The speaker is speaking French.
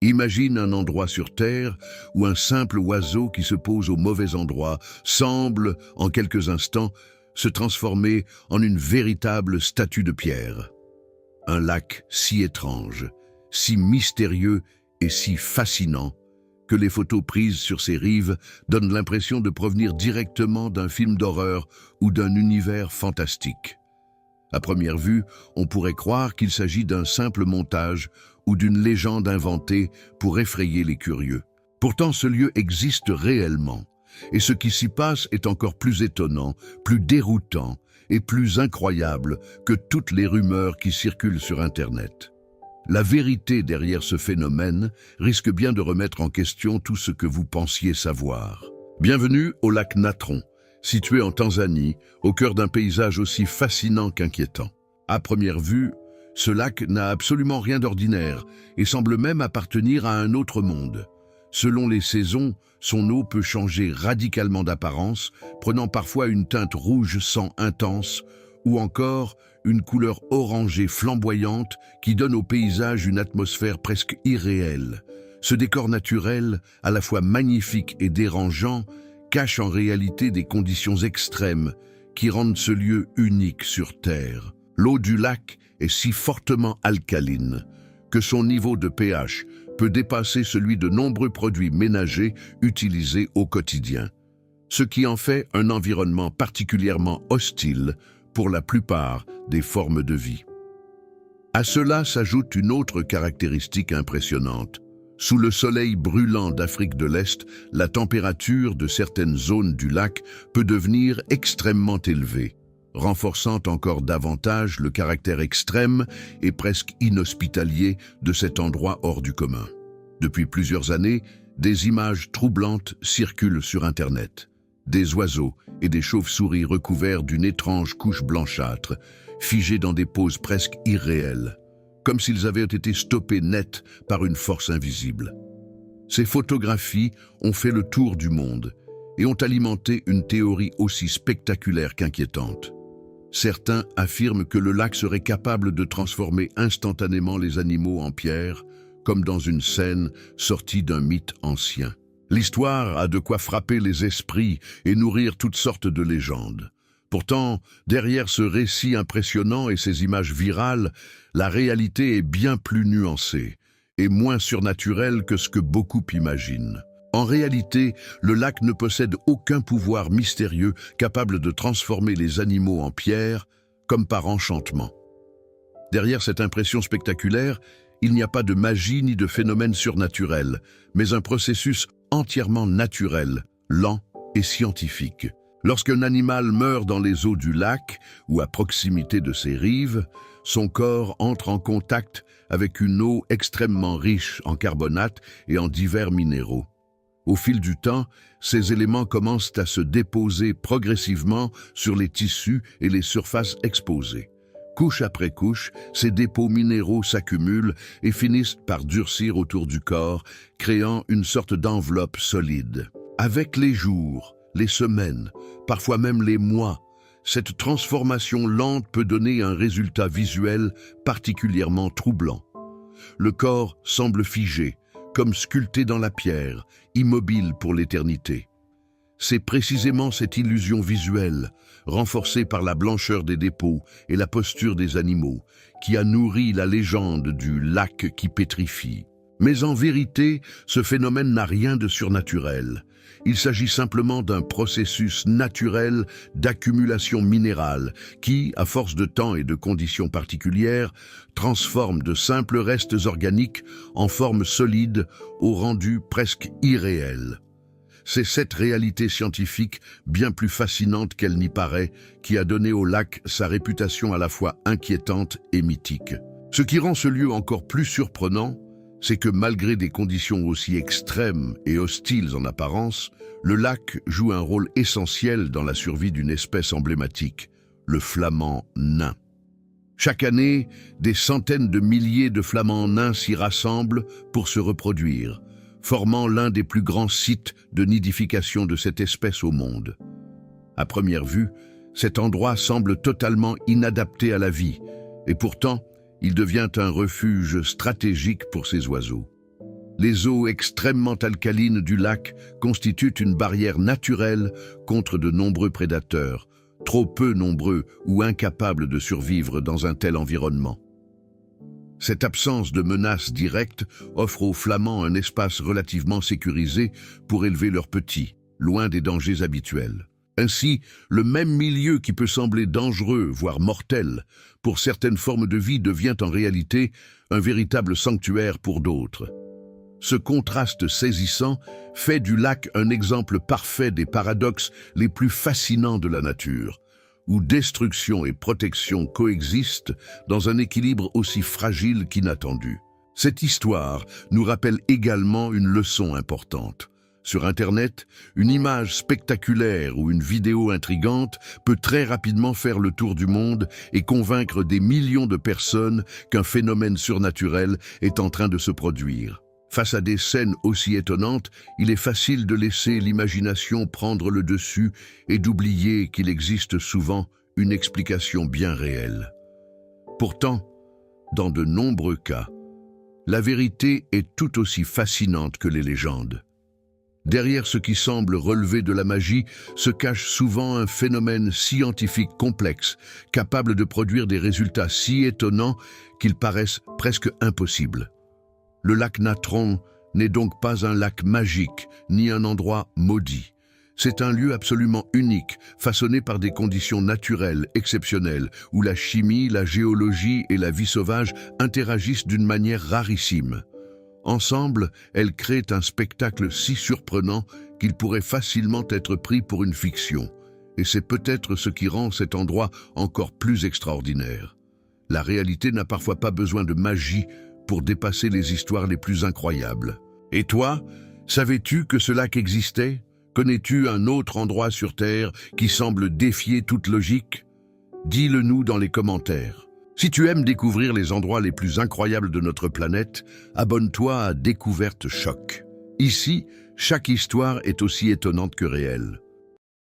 Imagine un endroit sur Terre où un simple oiseau qui se pose au mauvais endroit semble, en quelques instants, se transformer en une véritable statue de pierre. Un lac si étrange, si mystérieux et si fascinant que les photos prises sur ses rives donnent l'impression de provenir directement d'un film d'horreur ou d'un univers fantastique. À première vue, on pourrait croire qu'il s'agit d'un simple montage ou d'une légende inventée pour effrayer les curieux. Pourtant, ce lieu existe réellement, et ce qui s'y passe est encore plus étonnant, plus déroutant et plus incroyable que toutes les rumeurs qui circulent sur Internet. La vérité derrière ce phénomène risque bien de remettre en question tout ce que vous pensiez savoir. Bienvenue au lac Natron, situé en Tanzanie, au cœur d'un paysage aussi fascinant qu'inquiétant. À première vue, ce lac n'a absolument rien d'ordinaire et semble même appartenir à un autre monde. Selon les saisons, son eau peut changer radicalement d'apparence, prenant parfois une teinte rouge sang intense ou encore une couleur orangée flamboyante qui donne au paysage une atmosphère presque irréelle. Ce décor naturel, à la fois magnifique et dérangeant, cache en réalité des conditions extrêmes qui rendent ce lieu unique sur Terre. L'eau du lac est si fortement alcaline que son niveau de pH peut dépasser celui de nombreux produits ménagers utilisés au quotidien, ce qui en fait un environnement particulièrement hostile pour la plupart des formes de vie. À cela s'ajoute une autre caractéristique impressionnante. Sous le soleil brûlant d'Afrique de l'Est, la température de certaines zones du lac peut devenir extrêmement élevée, renforçant encore davantage le caractère extrême et presque inhospitalier de cet endroit hors du commun. Depuis plusieurs années, des images troublantes circulent sur Internet. Des oiseaux et des chauves-souris recouverts d'une étrange couche blanchâtre, figés dans des poses presque irréelles, comme s'ils avaient été stoppés net par une force invisible. Ces photographies ont fait le tour du monde et ont alimenté une théorie aussi spectaculaire qu'inquiétante. Certains affirment que le lac serait capable de transformer instantanément les animaux en pierre, comme dans une scène sortie d'un mythe ancien. L'histoire a de quoi frapper les esprits et nourrir toutes sortes de légendes. Pourtant, derrière ce récit impressionnant et ces images virales, la réalité est bien plus nuancée et moins surnaturelle que ce que beaucoup imaginent. En réalité, le lac ne possède aucun pouvoir mystérieux capable de transformer les animaux en pierre, comme par enchantement. Derrière cette impression spectaculaire, il n'y a pas de magie ni de phénomène surnaturel, mais un processus entièrement naturel, lent et scientifique. Lorsqu'un animal meurt dans les eaux du lac ou à proximité de ses rives, son corps entre en contact avec une eau extrêmement riche en carbonate et en divers minéraux. Au fil du temps, ces éléments commencent à se déposer progressivement sur les tissus et les surfaces exposées. Couche après couche, ces dépôts minéraux s'accumulent et finissent par durcir autour du corps, créant une sorte d'enveloppe solide. Avec les jours, les semaines, parfois même les mois, cette transformation lente peut donner un résultat visuel particulièrement troublant. Le corps semble figé, comme sculpté dans la pierre, immobile pour l'éternité. C'est précisément cette illusion visuelle, renforcée par la blancheur des dépôts et la posture des animaux, qui a nourri la légende du lac qui pétrifie. Mais en vérité, ce phénomène n'a rien de surnaturel. Il s'agit simplement d'un processus naturel d'accumulation minérale qui, à force de temps et de conditions particulières, transforme de simples restes organiques en formes solides au rendu presque irréel. C'est cette réalité scientifique, bien plus fascinante qu'elle n'y paraît, qui a donné au lac sa réputation à la fois inquiétante et mythique. Ce qui rend ce lieu encore plus surprenant, c'est que malgré des conditions aussi extrêmes et hostiles en apparence, le lac joue un rôle essentiel dans la survie d'une espèce emblématique, le flamand nain. Chaque année, des centaines de milliers de flamands nains s'y rassemblent pour se reproduire, formant l'un des plus grands sites de nidification de cette espèce au monde. À première vue, cet endroit semble totalement inadapté à la vie, et pourtant, il devient un refuge stratégique pour ces oiseaux. Les eaux extrêmement alcalines du lac constituent une barrière naturelle contre de nombreux prédateurs, trop peu nombreux ou incapables de survivre dans un tel environnement. Cette absence de menace directe offre aux Flamands un espace relativement sécurisé pour élever leurs petits, loin des dangers habituels. Ainsi, le même milieu qui peut sembler dangereux, voire mortel, pour certaines formes de vie devient en réalité un véritable sanctuaire pour d'autres. Ce contraste saisissant fait du lac un exemple parfait des paradoxes les plus fascinants de la nature, où destruction et protection coexistent dans un équilibre aussi fragile qu'inattendu. Cette histoire nous rappelle également une leçon importante. Sur Internet, une image spectaculaire ou une vidéo intrigante peut très rapidement faire le tour du monde et convaincre des millions de personnes qu'un phénomène surnaturel est en train de se produire. Face à des scènes aussi étonnantes, il est facile de laisser l'imagination prendre le dessus et d'oublier qu'il existe souvent une explication bien réelle. Pourtant, dans de nombreux cas, la vérité est tout aussi fascinante que les légendes. Derrière ce qui semble relever de la magie se cache souvent un phénomène scientifique complexe, capable de produire des résultats si étonnants qu'ils paraissent presque impossibles. Le lac Natron n'est donc pas un lac magique, ni un endroit maudit. C'est un lieu absolument unique, façonné par des conditions naturelles exceptionnelles, où la chimie, la géologie et la vie sauvage interagissent d'une manière rarissime. Ensemble, elles créent un spectacle si surprenant qu'il pourrait facilement être pris pour une fiction. Et c'est peut-être ce qui rend cet endroit encore plus extraordinaire. La réalité n'a parfois pas besoin de magie pour dépasser les histoires les plus incroyables. Et toi, savais-tu que ce lac existait? Connais-tu un autre endroit sur Terre qui semble défier toute logique? Dis-le nous dans les commentaires. Si tu aimes découvrir les endroits les plus incroyables de notre planète, abonne-toi à Découverte Choc. Ici, chaque histoire est aussi étonnante que réelle.